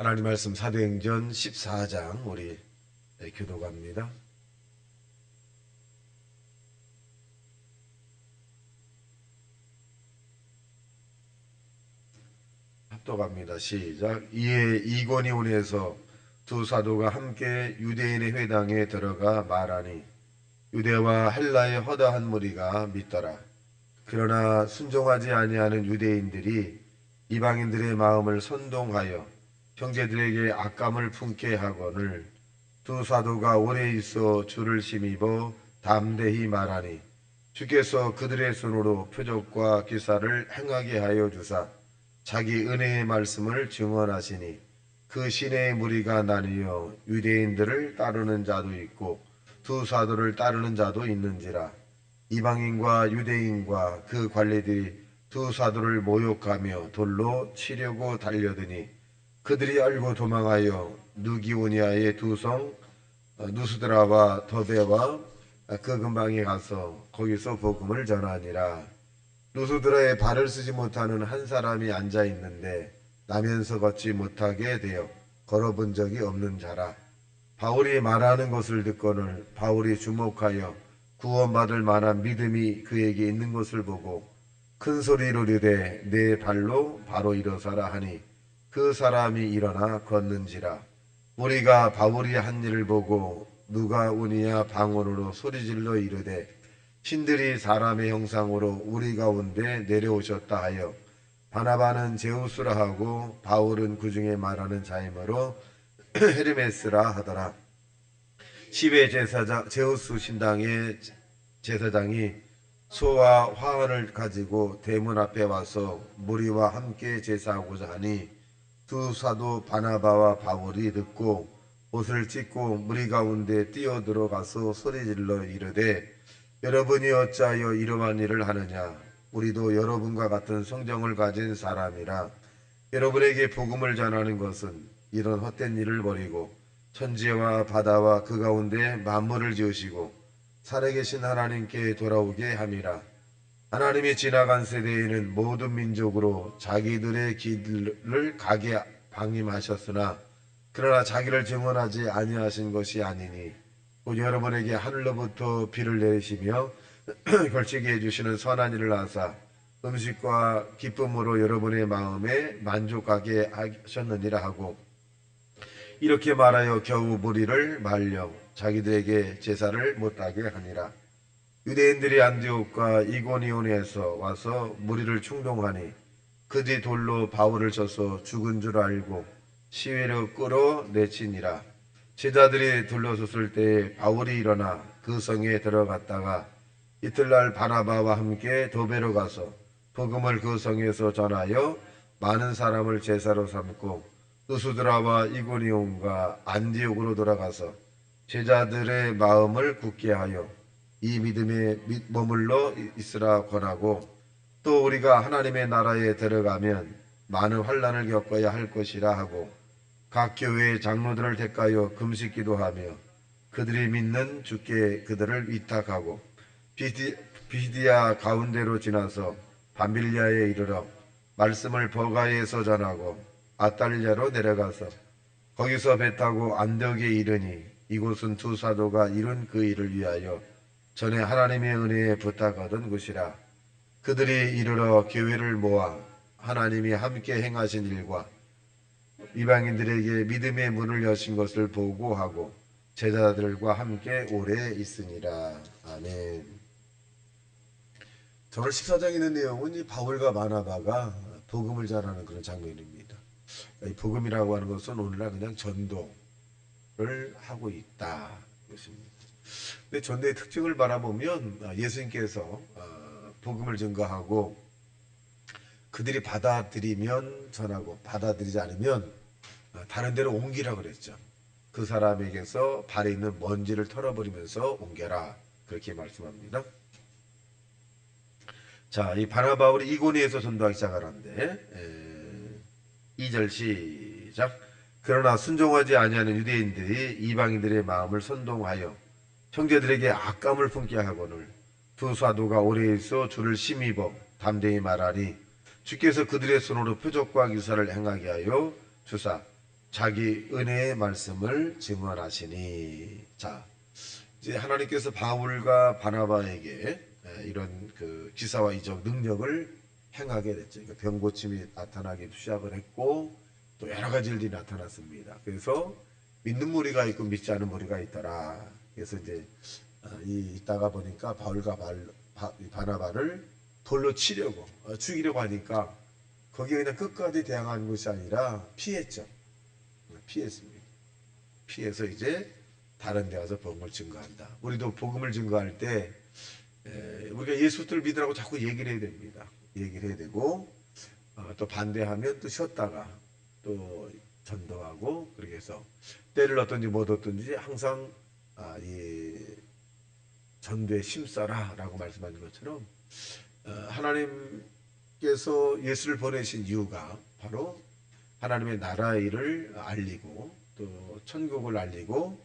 하나님 말씀 사도행전 14장 우리 교도갑니다. 합독합니다. 시작. 이에 이고니온에서 두 사도가 함께 유대인의 회당에 들어가 말하니 유대와 헬라의 허다한 무리가 믿더라. 그러나 순종하지 아니하는 유대인들이 이방인들의 마음을 선동하여 형제들에게 악감을 품게 하거늘 두 사도가 오래 있어 주를 힘입어 담대히 말하니 주께서 그들의 손으로 표적과 기사를 행하게 하여 주사 자기 은혜의 말씀을 증언하시니 그 시내의 무리가 나뉘어 유대인들을 따르는 자도 있고 두 사도를 따르는 자도 있는지라. 이방인과 유대인과 그 관리들이 두 사도를 모욕하며 돌로 치려고 달려드니 그들이 알고 도망하여 누기오니아의 두 성 누스드라와 더베와 그 근방에 가서 거기서 복음을 전하니라. 누스드라에 발을 쓰지 못하는 한 사람이 앉아 있는데 나면서 걷지 못하게 되어 걸어본 적이 없는 자라. 바울이 말하는 것을 듣고는 바울이 주목하여 구원받을 만한 믿음이 그에게 있는 것을 보고 큰 소리로 이르되 내 발로 바로 일어서라 하니 그 사람이 일어나 걷는지라. 우리가 바울이 한 일을 보고 누가 오니야 방언으로 소리질러 이르되 신들이 사람의 형상으로 우리 가운데 내려오셨다 하여 바나바는 제우스라 하고 바울은 그 중에 말하는 자이므로 헤르메스라 하더라. 시베 제사장 제우스 신당의 제사장이 소와 화환을 가지고 대문 앞에 와서 무리와 함께 제사하고자 하니 두 사도 바나바와 바울이 듣고 옷을 찢고 무리 가운데 뛰어들어가서 소리질러 이르되 여러분이 어찌하여 이러한 일을 하느냐. 우리도 여러분과 같은 성정을 가진 사람이라. 여러분에게 복음을 전하는 것은 이런 헛된 일을 버리고 천지와 바다와 그 가운데 만물을 지으시고 살아계신 하나님께 돌아오게 함이라. 하나님이 지나간 세대에는 모든 민족으로 자기들의 길을 가게 방임하셨으나 그러나 자기를 증언하지 아니하신 것이 아니니 곧 여러분에게 하늘로부터 비를 내리시며 걸치게 해주시는 선한 일을 하사 음식과 기쁨으로 여러분의 마음에 만족하게 하셨느니라 하고 이렇게 말하여 겨우 무리를 말려 자기들에게 제사를 못하게 하니라. 유대인들이 안디옥과 이고니온에서 와서 무리를 충동하니 그들이 돌로 바울을 쳐서 죽은 줄 알고 시위로 끌어내치니라. 제자들이 둘러섰을 때에 바울이 일어나 그 성에 들어갔다가 이틀날 바나바와 함께 도베로 가서 복음을 그 성에서 전하여 많은 사람을 제사로 삼고 누스드라와 이고니온과 안디옥으로 돌아가서 제자들의 마음을 굳게 하여 이 믿음에 머물러 있으라 권하고 또 우리가 하나님의 나라에 들어가면 많은 환난을 겪어야 할 것이라 하고 각 교회의 장로들을 택하여 금식 기도하며 그들이 믿는 주께 그들을 위탁하고 비디아 가운데로 지나서 밤빌리아에 이르러 말씀을 버가에서 전하고 아달랴로 내려가서 거기서 배 타고 안디옥에 이르니 이곳은 두 사도가 이룬 그 일을 위하여 전에 하나님의 은혜에 부탁하던 곳이라. 그들이 이르러 교회를 모아 하나님이 함께 행하신 일과 이방인들에게 믿음의 문을 여신 것을 보고하고 제자들과 함께 오래 있으니라. 아멘. 오늘 14장에 있는 내용은 이 바울과 바나바가 복음을 전하는 그런 장면입니다. 이 복음이라고 하는 것은 오늘날 그냥 전도를 하고 있다. 그것입니다. 근데 전도의 특징을 바라보면 예수님께서 복음을 증거하고 그들이 받아들이면 전하고 받아들이지 않으면 다른 데로 옮기라 그랬죠. 그 사람에게서 발에 있는 먼지를 털어버리면서 옮겨라 그렇게 말씀합니다. 자, 이 바나바울이 이고니에서 전도하기 시작하는데 2절 시작. 그러나 순종하지 아니하는 유대인들이 이방인들의 마음을 선동하여 형제들에게 악감을 품게 하거늘 두 사도가 오래 있어 주를 힘입어 담대히 말하니 주께서 그들의 손으로 표적과 기사를 행하게 하여 주사 자기 은혜의 말씀을 증언하시니. 자, 이제 하나님께서 바울과 바나바에게 이런 그 기사와 이적 능력을 행하게 됐죠. 그러니까 병 고침이 나타나기 시작을 했고 또 여러 가지 일들이 나타났습니다. 그래서 믿는 무리가 있고 믿지 않은 무리가 있더라. 그래서 이제 있다가 보니까 바울과 바나바를 돌로 치려고 죽이려고 하니까 거기에 그냥 끝까지 대항한 것이 아니라 피했죠. 피했습니다. 피해서 이제 다른 데 가서 복음을 증거한다. 우리도 복음을 증거할 때 우리가 예수를 믿으라고 자꾸 얘기를 해야 됩니다. 얘기를 해야 되고 또 반대하면 또 쉬었다가 또 전도하고 그렇게 해서 때를 얻든지 못 얻든지 항상 이 전도에 힘써라 라고 말씀하는 것처럼 하나님께서 예수를 보내신 이유가 바로 하나님의 나라의 일을 알리고 또 천국을 알리고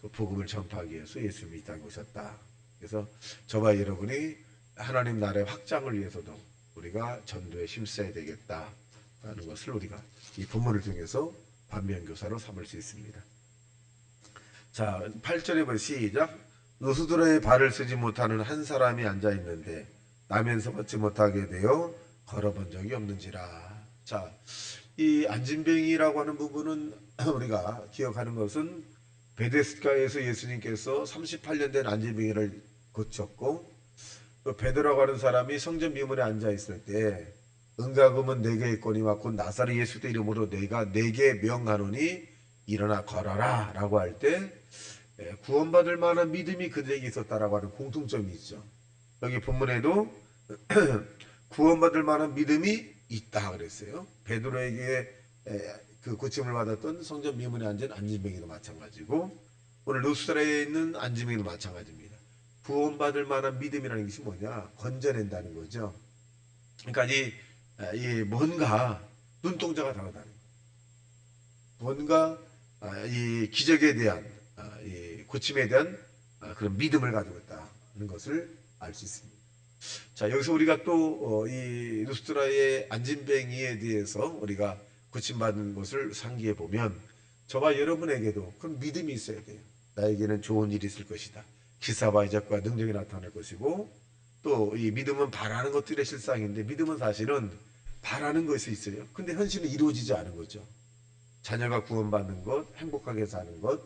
또 복음을 전파하기 위해서 예수님이 이 땅에 오셨다. 그래서 저와 여러분이 하나님 나라의 확장을 위해서도 우리가 전도에 힘써야 되겠다라는 것을 우리가 이 본문을 통해서 반면교사로 삼을 수 있습니다. 자, 8절에 보면 시작. 노수드라의 발을 쓰지 못하는 한 사람이 앉아 있는데 나면서 걷지 못하게 되어 걸어본 적이 없는지라. 자, 이 안진뱅이라고 하는 부분은 우리가 기억하는 것은 베데스다에서 예수님께서 38년 된 안진뱅이를 고쳤고 또 베드로라고 하는 사람이 성전 미문에 앉아 있을 때 은가금은 내게 있거니와 곧 나사렛 예수 의 이름으로 내가 내게 명하노니 일어나 걸어라 라고 할 때 구원받을 만한 믿음이 그들에게 있었다라고 하는 공통점이 있죠. 여기 본문에도 구원받을 만한 믿음이 있다 그랬어요. 베드로에게 그 고침을 받았던 성전 미문에 앉은 안진뱅이도 마찬가지고 오늘 루스드라에 있는 안진뱅이도 마찬가지입니다. 구원받을 만한 믿음이라는 것이 뭐냐? 건져낸다는 거죠. 그러니까 이 뭔가 눈동자가 다르다는 거예요. 뭔가 이 기적에 대한 이 고침에 대한 그런 믿음을 가지고 있다는 것을 알 수 있습니다. 자, 여기서 우리가 또 이 루스드라의 안진뱅이에 대해서 우리가 고침받은 것을 상기해 보면 저와 여러분에게도 그런 믿음이 있어야 돼요. 나에게는 좋은 일이 있을 것이다. 기사와 이적과 능력이 나타날 것이고 또 이 믿음은 바라는 것들의 실상인데 믿음은 사실은 바라는 것이 있어요. 근데 현실은 이루어지지 않은 거죠. 자녀가 구원받는 것, 행복하게 사는 것,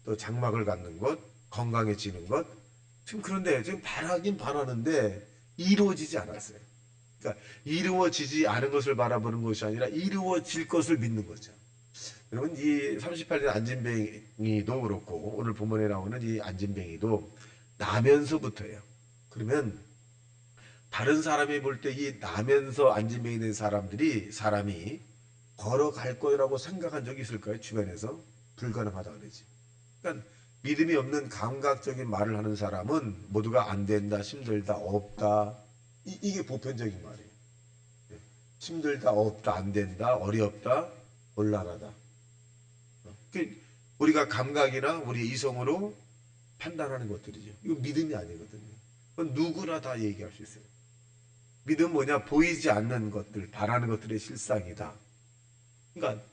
또 장막을 갖는 것, 건강해지는 것. 지금 그런데 지금 바라긴 바라는데 이루어지지 않았어요. 그러니까 이루어지지 않은 것을 바라보는 것이 아니라 이루어질 것을 믿는 거죠. 여러분 이 38년 안진뱅이도 그렇고 오늘 본문에 나오는 이 안진뱅이도 나면서부터예요. 그러면 다른 사람이 볼 때 이 나면서 안진뱅이 된 사람이 걸어갈 거라고 생각한 적이 있을까요? 주변에서 불가능하다 그러지. 그러니까 믿음이 없는 감각적인 말을 하는 사람은 모두가 안 된다, 힘들다, 없다. 이게 보편적인 말이에요. 힘들다, 없다, 안 된다, 어렵다, 곤란하다. 우리가 감각이나 우리 이성으로 판단하는 것들이죠. 이거 믿음이 아니거든요. 그건 누구나 다 얘기할 수 있어요. 믿음 뭐냐? 보이지 않는 것들, 바라는 것들의 실상이다. 그러니까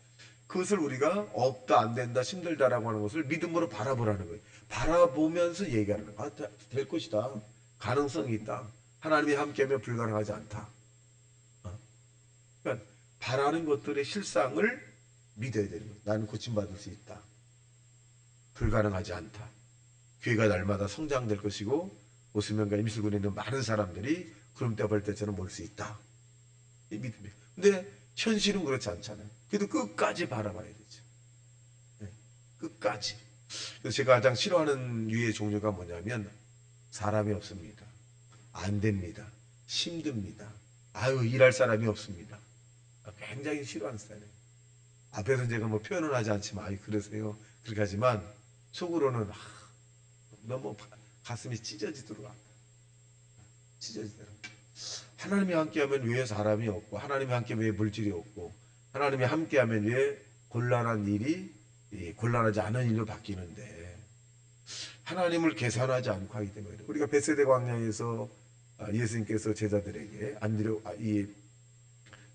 그것을 우리가 없다, 안 된다, 힘들다라고 하는 것을 믿음으로 바라보라는 거예요. 바라보면서 얘기하는 거예요. 될 것이다. 가능성이 있다. 하나님이 함께하면 불가능하지 않다. 그러니까 바라는 것들의 실상을 믿어야 되는 거예요. 나는 고침받을 수 있다. 불가능하지 않다. 교회가 날마다 성장될 것이고 오수면과 임실군에 있는 많은 사람들이 구름대벌 때처럼 올 수 있다. 이 믿음이에요. 근데 현실은 그렇지 않잖아요. 그래도 끝까지 바라봐야 되죠. 네, 끝까지. 그래서 제가 가장 싫어하는 유의 종류가 뭐냐면 사람이 없습니다. 안 됩니다. 힘듭니다. 아유 일할 사람이 없습니다. 굉장히 싫어하는 스타일이에요. 앞에서 제가 뭐 표현은 하지 않지만 아이 그러세요. 그렇게 하지만 속으로는 너무 가슴이 찢어지도록 합니다. 찢어지도록. 하나님이 함께하면 왜 사람이 없고 하나님이 함께하면 왜 물질이 없고 하나님이 함께하면 왜 곤란한 일이 곤란하지 않은 일로 바뀌는데 하나님을 계산하지 않고 하기 때문에 우리가 벳세다 광야에서 예수님께서 제자들에게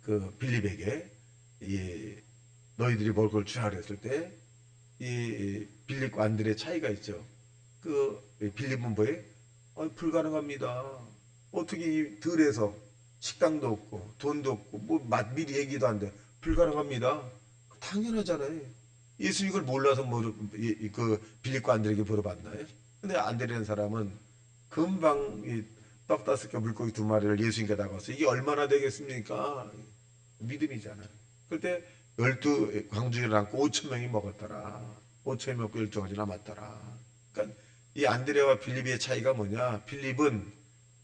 그 빌립에게 너희들이 먹을 걸 주라 그랬을 때 이 빌립과 안드레의 차이가 있죠. 그 빌립은 뭐예요? 불가능합니다. 어떻게 이 들에서 식당도 없고 돈도 없고 뭐 미리 얘기도 안 돼. 불가능합니다. 당연하잖아요. 예수님 이걸 몰라서 그 빌립과 안드레에게 물어봤나요? 근데 안드레라는 사람은 금방 떡 5개 물고기 2마리를 예수님께 다가와서 이게 얼마나 되겠습니까? 믿음이잖아요. 그때 12 광주리를 안고 5,000명이 먹었더라. 5,000명이 먹고 12가지 남았더라. 그러니까 이 안드레와 빌립의 차이가 뭐냐? 빌립은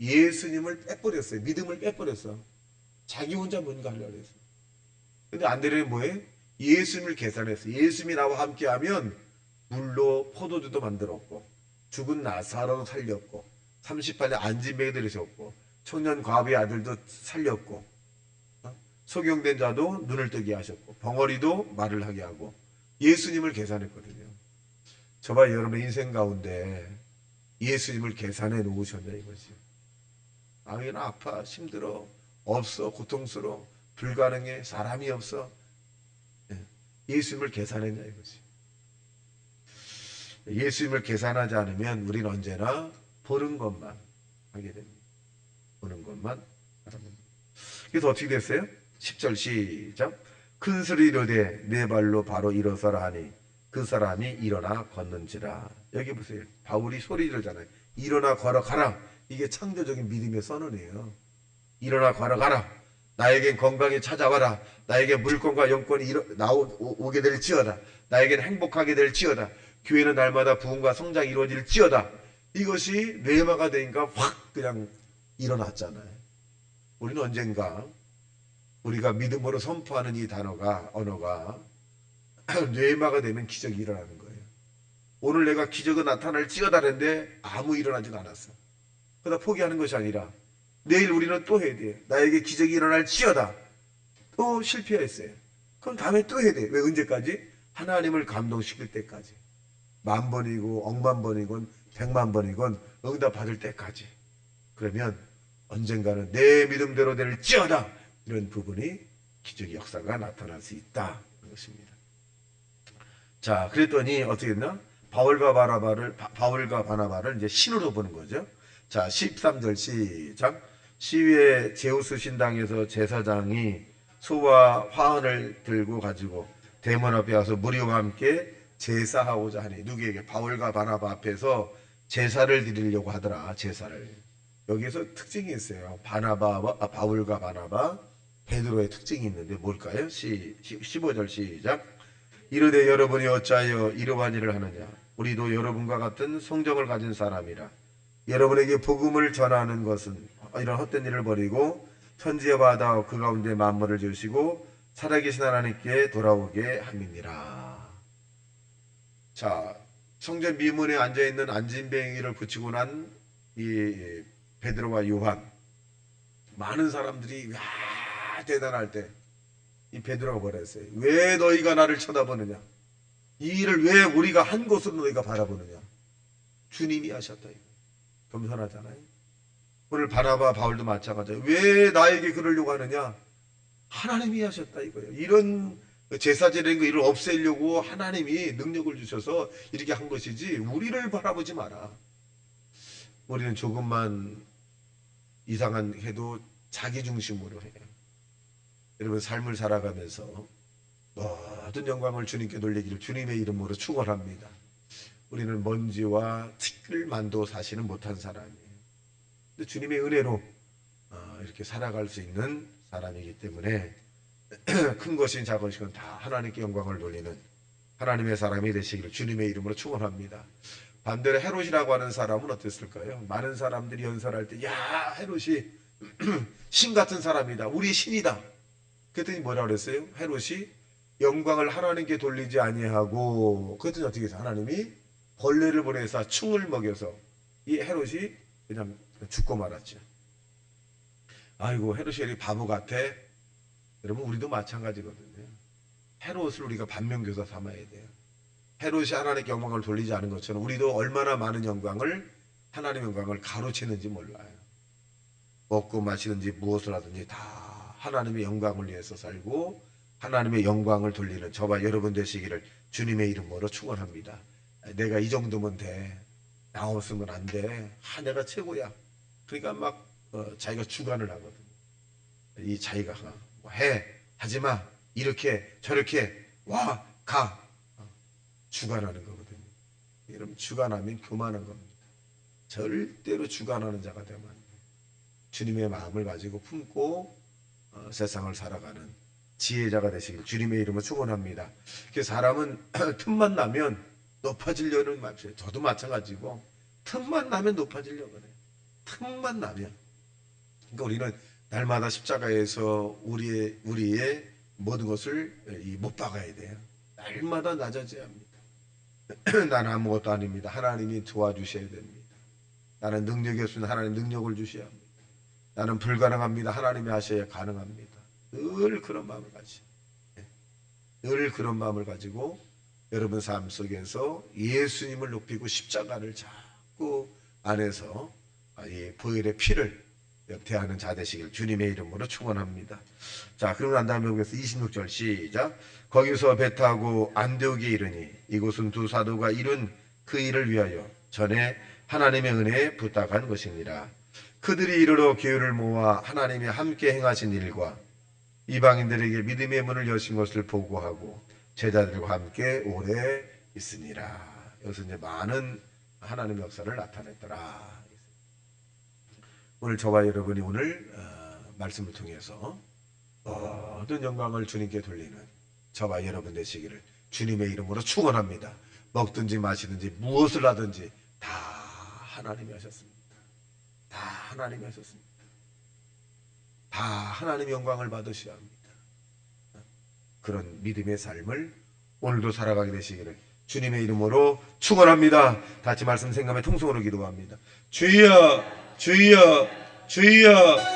예수님을 빼버렸어요. 믿음을 빼버렸어. 자기 혼자 뭔가 하려고 했어. 근데 안드레는 뭐예요? 예수님을 계산했어. 예수님이 나와 함께하면 물로 포도주도 만들었고 죽은 나사로도 살렸고 38년 안진뱅이 들으셨고 청년 과부의 아들도 살렸고 소경된 자도 눈을 뜨게 하셨고 벙어리도 말을 하게 하고 예수님을 계산했거든요. 저와 여러분의 인생 가운데 예수님을 계산해 놓으셨냐 이것이요. 아멘 아파 힘들어 없어 고통스러워 불가능해 사람이 없어 예수님을 계산했냐 이것이. 예수님을 계산하지 않으면 우리는 언제나 보는 것만 하게 됩니다. 보는 것만 하는 겁니다. 그래서 어떻게 됐어요? 10절 시작. 큰 소리로 내 발로 바로 일어서라 하니 그 사람이 일어나 걷는지라. 여기 보세요. 바울이 소리 지르잖아요. 일어나 걸어가라. 이게 창조적인 믿음의 선언이에요. 일어나 걸어가라. 나에겐 건강이 찾아와라. 나에게 물건과 영권이 오게 될지어다. 나에겐 행복하게 될지어다. 교회는 날마다 부흥과 성장이 이루어질지어다. 이것이 뇌마가 되니까 확 그냥 일어났잖아요. 우리는 언젠가 우리가 믿음으로 선포하는 이 언어가 뇌마가 되면 기적이 일어나는 거예요. 오늘 내가 기적이 나타날지어다 했는데 아무 일어나지도 않았어. 그러다 포기하는 것이 아니라 내일 우리는 또 해야 돼. 나에게 기적이 일어날지어다. 또 실패했어요. 그럼 다음에 또 해야 돼. 왜 언제까지? 하나님을 감동시킬 때까지. 10,000번이고 억만 번이건 100,000번이건 응답 받을 때까지. 그러면 언젠가는 내 믿음대로 될지어다. 이런 부분이 기적의 역사가 나타날 수 있다. 그런 것입니다. 자, 그랬더니 어떻게 했나? 바울과 바나바를 이제 신으로 보는 거죠. 자, 13절 시작. 시위에 제우스 신당에서 제사장이 소와 화환을 들고 가지고 대문 앞에 와서 무리와 함께 제사하고자 하니 누구에게? 바울과 바나바 앞에서 제사를 드리려고 하더라. 제사를. 여기에서 특징이 있어요. 바울과 바나바 베드로의 특징이 있는데 뭘까요? 15절 시작. 이르되 여러분이 어찌하여 이러한 일을 하느냐? 우리도 여러분과 같은 성정을 가진 사람이라. 여러분에게 복음을 전하는 것은 이런 헛된 일을 버리고 천지에 바다 그 가운데 만물을 지으시고 살아계신 하나님께 돌아오게 함이니라. 자, 성전 미문에 앉아있는 안진뱅이를 붙이고 난 이 베드로와 요한, 많은 사람들이 대단할 때 이 베드로가 뭐라 했어요? 왜 너희가 나를 쳐다보느냐? 이 일을 왜 우리가 한 것으로 너희가 바라보느냐? 주님이 하셨다. 겸손하잖아요. 오늘 바나바 바울도 마찬가지예요. 왜 나에게 그러려고 하느냐? 하나님이 하셨다 이거예요. 이런 제사제라는 거 이를 없애려고 하나님이 능력을 주셔서 이렇게 한 것이지 우리를 바라보지 마라. 우리는 조금만 이상한 해도 자기 중심으로 해요. 여러분 삶을 살아가면서 모든 영광을 주님께 돌리기를 주님의 이름으로 축원합니다. 우리는 먼지와 티끌만도 사실은 못한 사람이에요. 근데 주님의 은혜로 이렇게 살아갈 수 있는 사람이기 때문에 큰 것인 작은 것인 다 하나님께 영광을 돌리는 하나님의 사람이 되시기를 주님의 이름으로 축원합니다. 반대로 헤롯이라고 하는 사람은 어땠을까요? 많은 사람들이 연설할 때 야 헤롯이 신 같은 사람이다. 우리 신이다. 그랬더니 뭐라 그랬어요? 헤롯이 영광을 하나님께 돌리지 아니하고 그랬더니 어떻게 해서 하나님이 벌레를 보내서 충을 먹여서 이 헤롯이 그냥 죽고 말았죠. 아이고 헤롯이 바보 같아. 여러분 우리도 마찬가지거든요. 헤롯을 우리가 반면교사 삼아야 돼요. 헤롯이 하나님께 영광을 돌리지 않은 것처럼 우리도 얼마나 많은 영광을 하나님의 영광을 가로채는지 몰라요. 먹고 마시는지 무엇을 하든지 다 하나님의 영광을 위해서 살고 하나님의 영광을 돌리는 저와 여러분 되시기를 주님의 이름으로 축원합니다. 내가 이 정도면 돼. 나 없으면 안 돼. 내가 최고야. 그러니까 막 자기가 주관을 하거든. 이 자기가 뭐 해, 하지 마, 이렇게 저렇게 와, 가. 주관하는 거거든요. 여러분 주관하면 교만한 겁니다. 절대로 주관하는 자가 되면 안 돼요. 주님의 마음을 가지고 품고 세상을 살아가는 지혜자가 되시길 주님의 이름으로 축원합니다. 사람은 틈만 나면 높아지려는 마음이에요. 저도 마찬가지고 틈만 나면 높아지려고 그래요. 틈만 나면. 그러니까 우리는 날마다 십자가에서 우리의 모든 것을 못 박아야 돼요. 날마다 낮아져야 합니다. 나는 아무것도 아닙니다. 하나님이 도와주셔야 됩니다. 나는 능력이 없으면 하나님 능력을 주셔야 합니다. 나는 불가능합니다. 하나님이 하셔야 가능합니다. 늘 그런 마음을 가지고, 늘 그런 마음을 가지고 여러분 삶 속에서 예수님을 높이고 십자가를 자꾸 안에서 이 보혈의 피를 대하는 자 되시길 주님의 이름으로 축원합니다. 자, 그러고 난 다음에 여기서 26절 시작. 거기서 배 타고 안디옥에 이르니 이곳은 두 사도가 이룬 그 일을 위하여 전에 하나님의 은혜에 부탁한 것입니다. 그들이 이르러 교회를 모아 하나님이 함께 행하신 일과 이방인들에게 믿음의 문을 여신 것을 보고하고 제자들과 함께 오래 있으니라. 여기서 이제 많은 하나님의 역사를 나타냈더라. 오늘 저와 여러분이 오늘 말씀을 통해서 모든 영광을 주님께 돌리는 저와 여러분 되시기를 주님의 이름으로 축원합니다. 먹든지 마시든지 무엇을 하든지 다 하나님이 하셨습니다. 다 하나님이 하셨습니다. 다 하나님의 영광을 받으셔야 합니다. 그런 믿음의 삶을 오늘도 살아가게 되시기를 주님의 이름으로 축원합니다. 같이 말씀 생각하며 통성으로 기도합니다. 주여 주여 주여